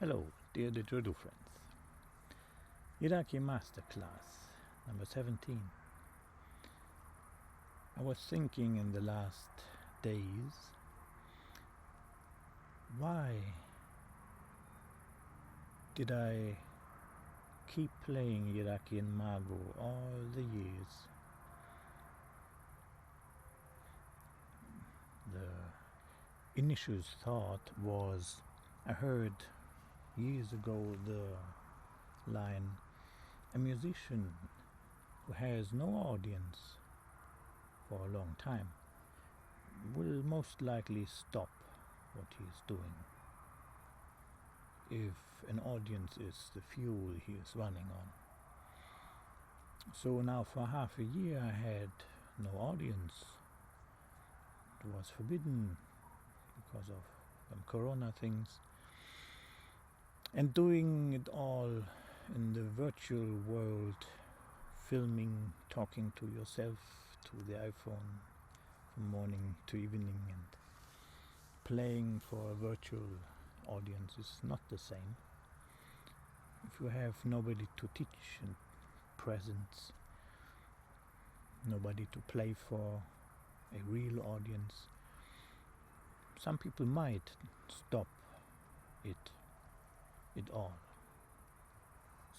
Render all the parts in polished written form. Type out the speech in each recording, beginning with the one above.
Hello, dear didgeridoo friends. Yidaki Masterclass number 17. I was thinking in the last days, why did I keep playing Yidaki and Mago all the years? The initial thought was, I heard years ago the line, a musician who has no audience for a long time will most likely stop what he is doing if an audience is the fuel he is running on. So now for half a year I had no audience. It was forbidden because of some corona things. And doing it all in the virtual world, filming, talking to yourself, to the iPhone from morning to evening, and playing for a virtual audience is not the same. If you have nobody to teach and presence, nobody to play for, a real audience, some people might stop it all.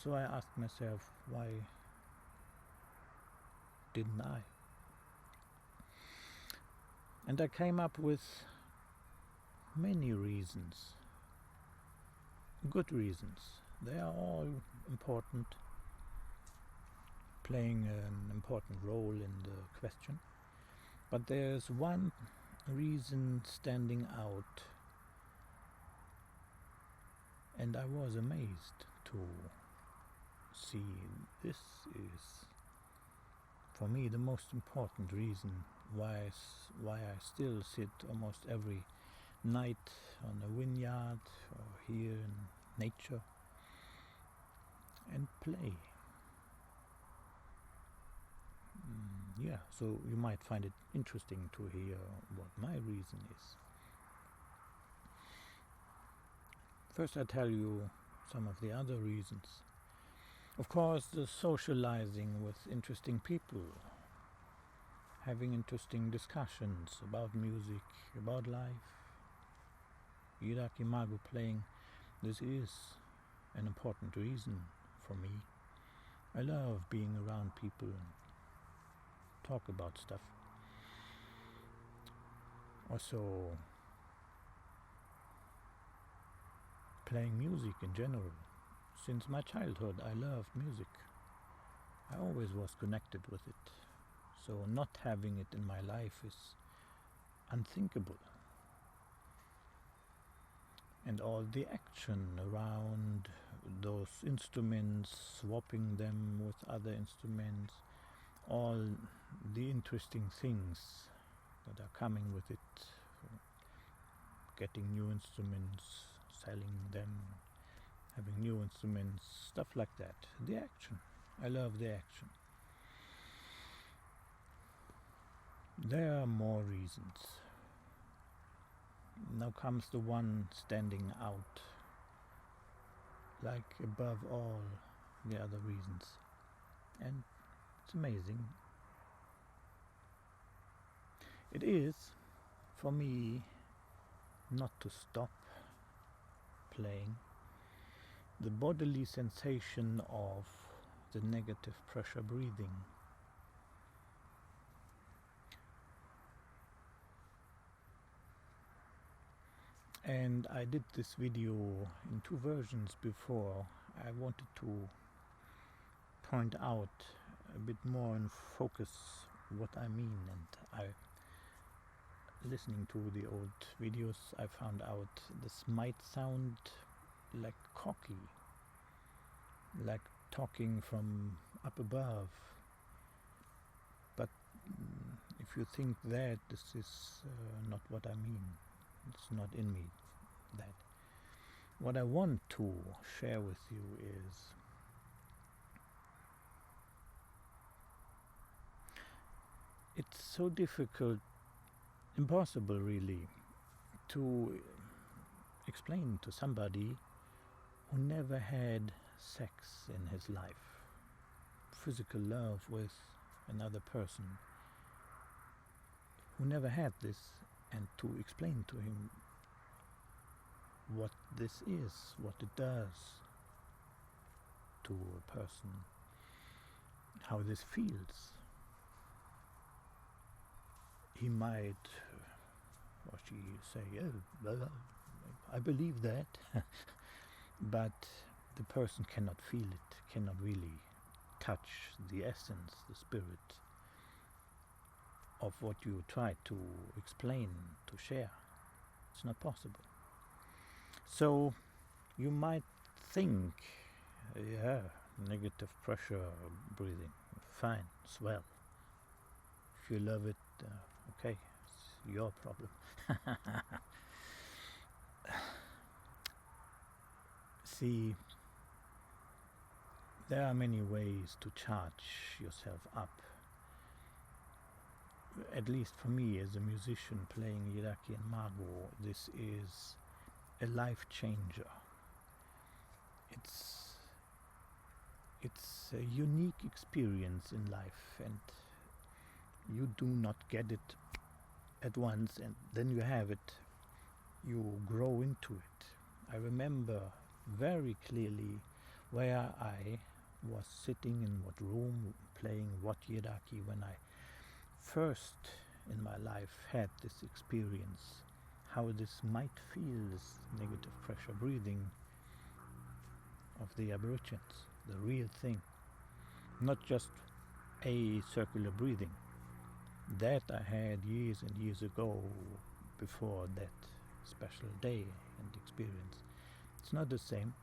So I asked myself, why didn't I? And I came up with many reasons, good reasons. They are all important, playing an important role in the question. But there's one reason standing out, and I was amazed to see this is, for me, the most important reason why I still sit almost every night on a vineyard or here in nature and play. So you might find it interesting to hear what my reason is. First I tell you some of the other reasons. Of course, the socializing with interesting people, having interesting discussions about music, about life, Yidaki Mago playing, this is an important reason for me. I love being around people and talk about stuff. Also, playing music in general. Since my childhood I loved music. I always was connected with it. So not having it in my life is unthinkable. And all the action around those instruments, swapping them with other instruments, all the interesting things that are coming with it, getting new instruments, selling them, having new instruments, stuff like that. The action. I love the action. There are more reasons. Now comes the one standing out, like above all the other reasons. And it's amazing. It is, for me, not to stop playing. The bodily sensation of the negative pressure breathing. And I did this video in 2 versions before. I wanted to point out a bit more and focus what I mean, and listening to the old videos I found out this might sound like cocky, like talking from up above. But if you think that, this is not what I mean. It's not in me, that. What I want to share with you is it's so difficult, impossible really, to explain to somebody who never had sex in his life, physical love with another person, who never had this, and to explain to him what this is, what it does to a person, how this feels. He might, or she say, oh, well, I believe that, but the person cannot feel it, cannot really touch the essence, the spirit of what you try to explain, to share. It's not possible. So you might think, yeah, negative pressure breathing, fine, swell. If you love it, okay, it's your problem. See, there are many ways to charge yourself up. At least for me, as a musician playing Yidaki and mago, this is a life changer. It's a unique experience in life, and you do not get it at once, and then you have it. You grow into it. I remember very clearly where I was sitting, in what room, playing what Yidaki, when I first in my life had this experience, how this might feel, this negative pressure breathing of the Aborigines, the real thing, not just a circular breathing. That I had years and years ago, before that special day and experience. It's not the same.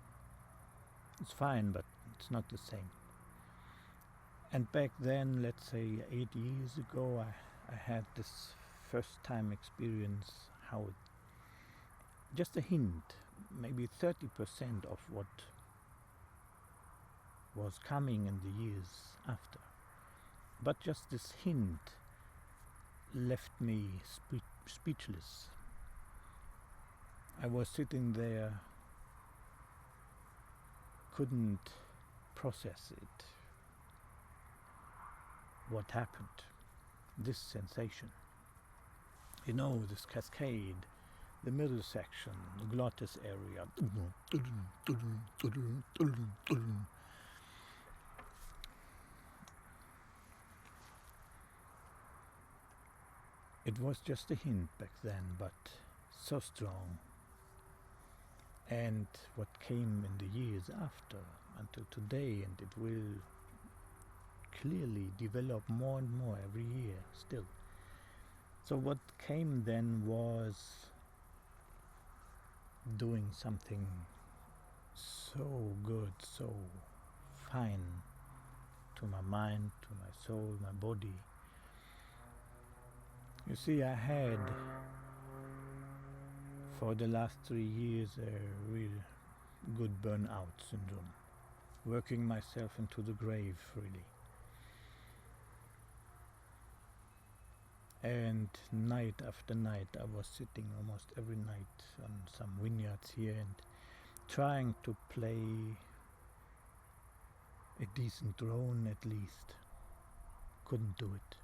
It's fine, but it's not the same. And back then, let's say 8 years ago, I had this first time experience, how it, just a hint, maybe 30% of what was coming in the years after. But just this hint left me speechless. I was sitting there, couldn't process it. What happened? This sensation. You know, this cascade, the middle section, the glottis area. It was just a hint back then, but so strong. And what came in the years after, until today, and it will clearly develop more and more every year still. So what came then was doing something so good, so fine to my mind, to my soul, my body. You see, I had for the last 3 years a real good burnout syndrome, working myself into the grave, really. And night after night I was sitting almost every night on some vineyards here and trying to play a decent drone at least. Couldn't do it.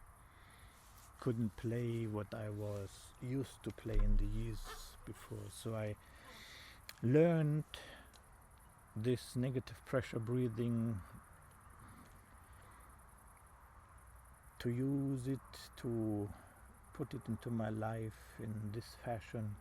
Couldn't play what I was used to play in the years before. So I learned this negative pressure breathing, to use it, to put it into my life in this fashion.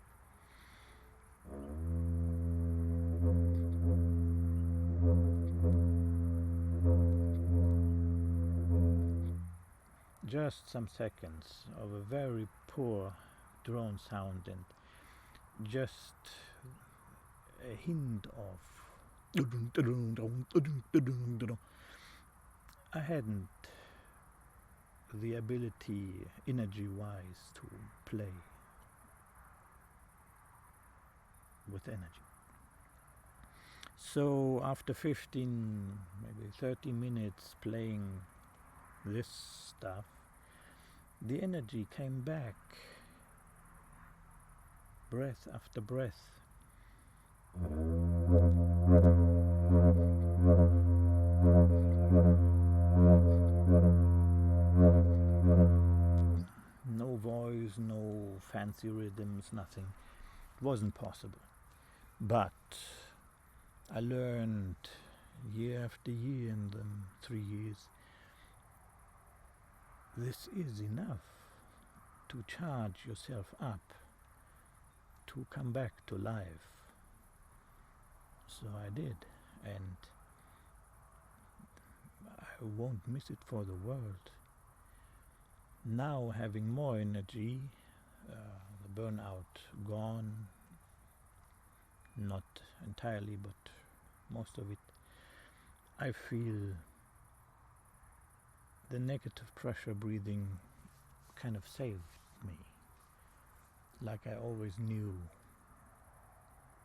Just some seconds of a very poor drone sound and just a hint of I hadn't the ability, energy-wise, to play with energy. So after 15, maybe 30 minutes playing this stuff, the energy came back, breath after breath. No voice, no fancy rhythms, nothing. It wasn't possible. But I learned year after year in the 3 years, this is enough to charge yourself up, to come back to life. So I did, and I won't miss it for the world. Now, having more energy, the burnout gone, not entirely, but most of it, I feel the negative pressure breathing kind of saved me, like I always knew,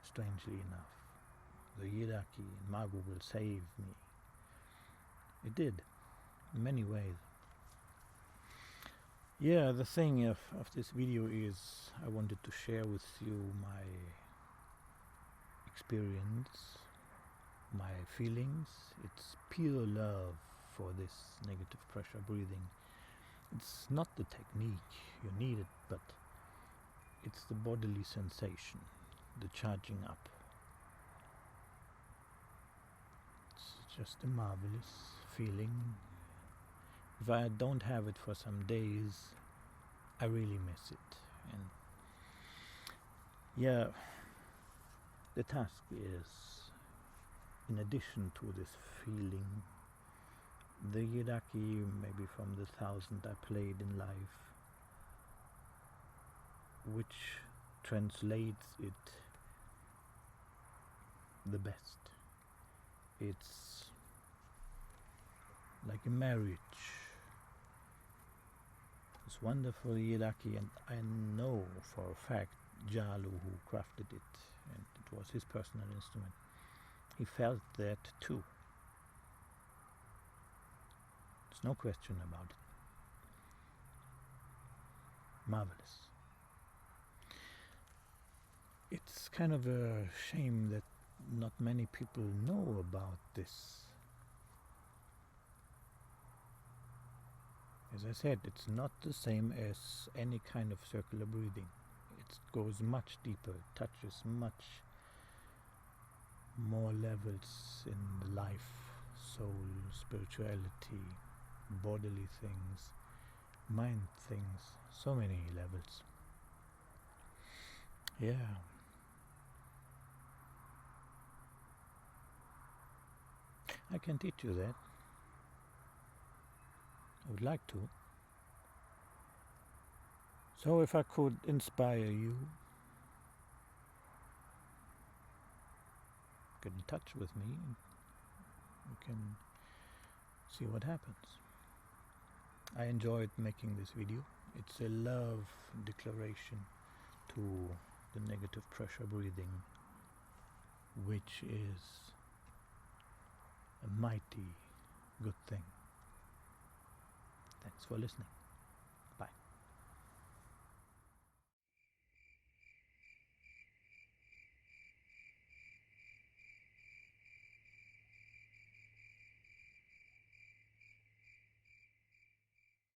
strangely enough. The Yidaki and mago will save me. It did, in many ways. Yeah, the thing of this video is I wanted to share with you my experience, my feelings. It's pure love for this negative pressure breathing. It's not the technique you need it, but it's the bodily sensation, the charging up. It's just a marvelous feeling. If I don't have it for some days, I really miss it. And yeah, the task is, in addition to this feeling, the Yidaki, maybe from the 1,000 I played in life, which translates it the best. It's like a marriage. It's wonderful Yidaki, and I know for a fact Jalu, who crafted it, and it was his personal instrument, he felt that too. There's no question about it. Marvelous. It's kind of a shame that not many people know about this. As I said, it's not the same as any kind of circular breathing. It goes much deeper, it touches much more levels in life, soul, spirituality, bodily things, mind things, so many levels. Yeah. I can teach you that. I would like to. So if I could inspire you, get in touch with me and we can see what happens. I enjoyed making this video. It's a love declaration to the negative pressure breathing, which is a mighty good thing. Thanks for listening.